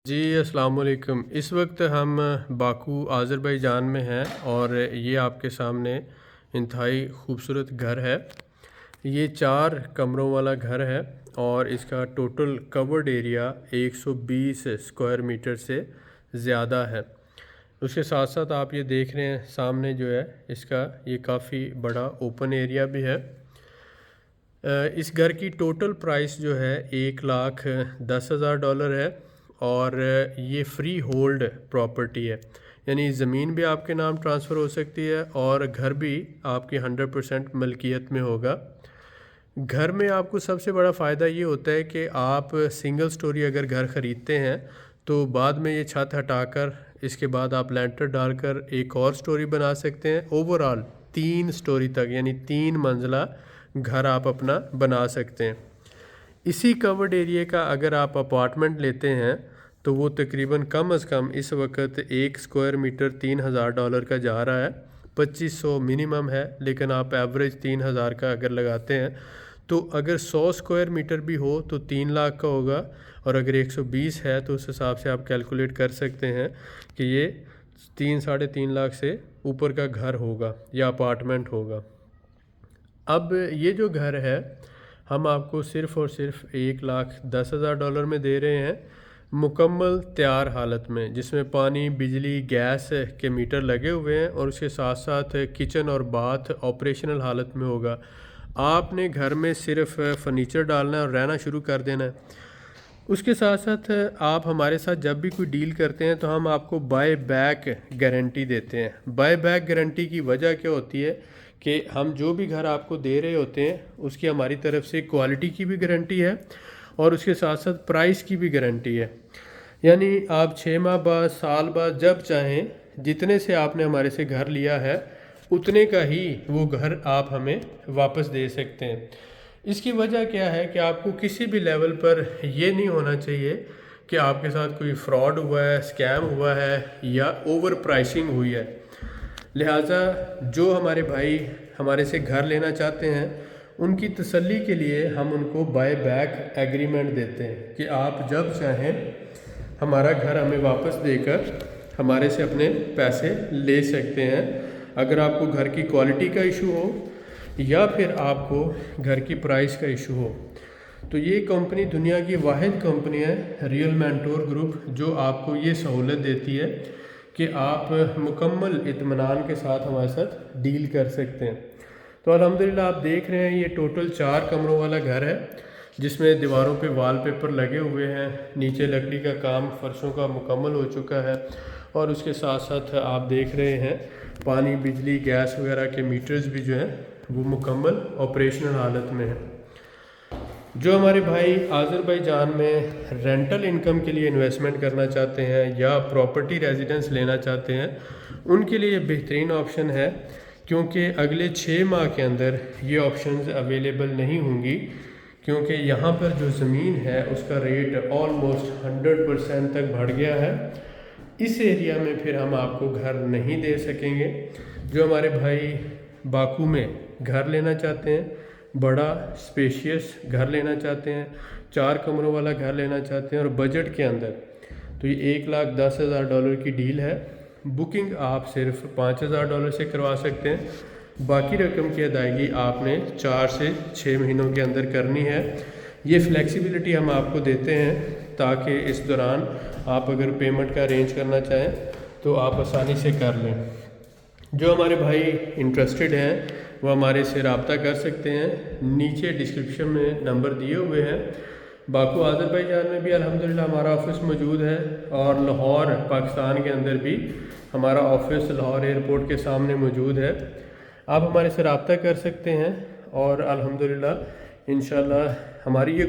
جی अस्सलाम वालेकुम। इस वक्त हम बाकू आज़रबाईजान में हैं और ये आपके सामने इंतहाई खूबसूरत घर है। ये 4 कमरों वाला घर है और इसका total covered area 120 square metre से ज़्यादा है। उसके साथ साथ आप ये देख रहे हैं सामने जो है इसका ये काफ़ी बड़ा ओपन एरिया भी है। इस घर की टोटल प्राइस जो है $1,10,000 है और ये फ्री होल्ड प्रॉपर्टी है, यानी ज़मीन भी आपके नाम ट्रांसफ़र हो सकती है और घर भी आपकी 100% मलकियत में होगा। घर में आपको सबसे बड़ा फ़ायदा ये होता है कि आप सिंगल स्टोरी अगर घर ख़रीदते हैं तो बाद में ये छत हटाकर इसके बाद आप लेंटर डालकर एक और स्टोरी बना सकते हैं। ओवरऑल 3 स्टोरी तक यानी 3 मंजिला घर आप अपना बना सकते हैं। इसी कवर्ड एरिया का अगर आप अपार्टमेंट लेते हैं तो वो तकरीबन कम अज़ कम इस वक्त 1 स्क्वायर मीटर $3,000 का जा रहा है। 2500 मिनिमम है, लेकिन आप एवरेज 3,000 का अगर लगाते हैं तो अगर 100 स्क्वायर मीटर भी हो तो 3 लाख का होगा, और अगर 120 है तो उस हिसाब से आप कैलकुलेट कर सकते हैं कि ये 3-3.5 लाख से ऊपर का घर होगा या अपार्टमेंट होगा। अब ये जो घर है हम आपको सिर्फ़ और सिर्फ $1,10,000 में दे रहे हैं, मुकम्मल तैयार हालत में, जिसमें पानी, बिजली, गैस के मीटर लगे हुए हैं और उसके साथ साथ किचन और बाथ ऑपरेशनल हालत में होगा। आपने घर में सिर्फ फर्नीचर डालना है और रहना शुरू कर देना है। उसके साथ साथ आप हमारे साथ जब भी कोई डील करते हैं तो हम आपको बाय बैक गारंटी देते हैं। बाय बैक गारंटी की वजह क्या होती है कि हम जो भी घर आपको दे रहे होते हैं उसकी हमारी तरफ से क्वालिटी की भी गारंटी है और उसके साथ साथ प्राइस की भी गारंटी है। यानी आप 6 माह बाद, साल बाद जब चाहें, जितने से आपने हमारे से घर लिया है उतने का ही वो घर आप हमें वापस दे सकते हैं। इसकी वजह क्या है कि आपको किसी भी लेवल पर ये नहीं होना चाहिए कि आपके साथ कोई फ्रॉड हुआ है, स्कैम हुआ है या ओवर प्राइसिंग हुई है। लिहाजा जो हमारे भाई हमारे से घर लेना चाहते हैं उनकी तसल्ली के लिए हम उनको बाय बैक एग्रीमेंट देते हैं कि आप जब चाहें हमारा घर हमें वापस देकर हमारे से अपने पैसे ले सकते हैं। अगर आपको घर की क्वालिटी का इशू हो या फिर आपको घर की प्राइस का इशू हो, तो ये कंपनी दुनिया की वाहिद कंपनी है रियल मेंटोर ग्रुप जो आपको ये सहूलत देती है कि आप मुकम्मल इत्मीनान के साथ हमारे साथ डील कर सकते हैं। तो अल्हम्दुलिल्लाह आप देख रहे हैं ये टोटल 4 कमरों वाला घर है जिसमें दीवारों पे वॉलपेपर लगे हुए हैं, नीचे लकड़ी का काम फर्शों का मुकम्मल हो चुका है और उसके साथ साथ आप देख रहे हैं पानी, बिजली, गैस वगैरह के मीटर्स भी जो हैं वो मुकम्मल ऑपरेशनल हालत में हैं। जो हमारे भाई आज़रबाईजान में रेंटल इनकम के लिए इन्वेस्टमेंट करना चाहते हैं या प्रॉपर्टी रेजिडेंस लेना चाहते हैं उनके लिए बेहतरीन ऑप्शन है, क्योंकि अगले 6 माह के अंदर ये ऑप्शंस अवेलेबल नहीं होंगी, क्योंकि यहाँ पर जो ज़मीन है उसका रेट ऑलमोस्ट 100% तक बढ़ गया है। इस एरिया में फिर हम आपको घर नहीं दे सकेंगे। जो हमारे भाई बाकू में घर लेना चाहते हैं, बड़ा स्पेशियस घर लेना चाहते हैं, 4 कमरों वाला घर लेना चाहते हैं और बजट के अंदर, तो ये $1,10,000 की डील है। बुकिंग आप सिर्फ $5,000 से करवा सकते हैं, बाकी रकम की अदायगी आपने 4 से 6 महीनों के अंदर करनी है। ये फ्लेक्सिबिलिटी हम आपको देते हैं ताकि इस दौरान आप अगर पेमेंट का अरेंज करना चाहें तो आप आसानी से कर लें। जो हमारे भाई इंटरेस्टेड हैं वो हमारे से रब्ता कर सकते हैं, नीचे डिस्क्रिप्शन में नंबर दिए हुए हैं। बाकू आज़रबाईजान में भी अल्हम्दुलिल्लाह हमारा ऑफिस मौजूद है और लाहौर पाकिस्तान के अंदर भी हमारा ऑफिस लाहौर एयरपोर्ट के सामने मौजूद है। आप हमारे से रब्ता कर सकते हैं और अल्हम्दुलिल्लाह इंशाल्लाह हमारी ये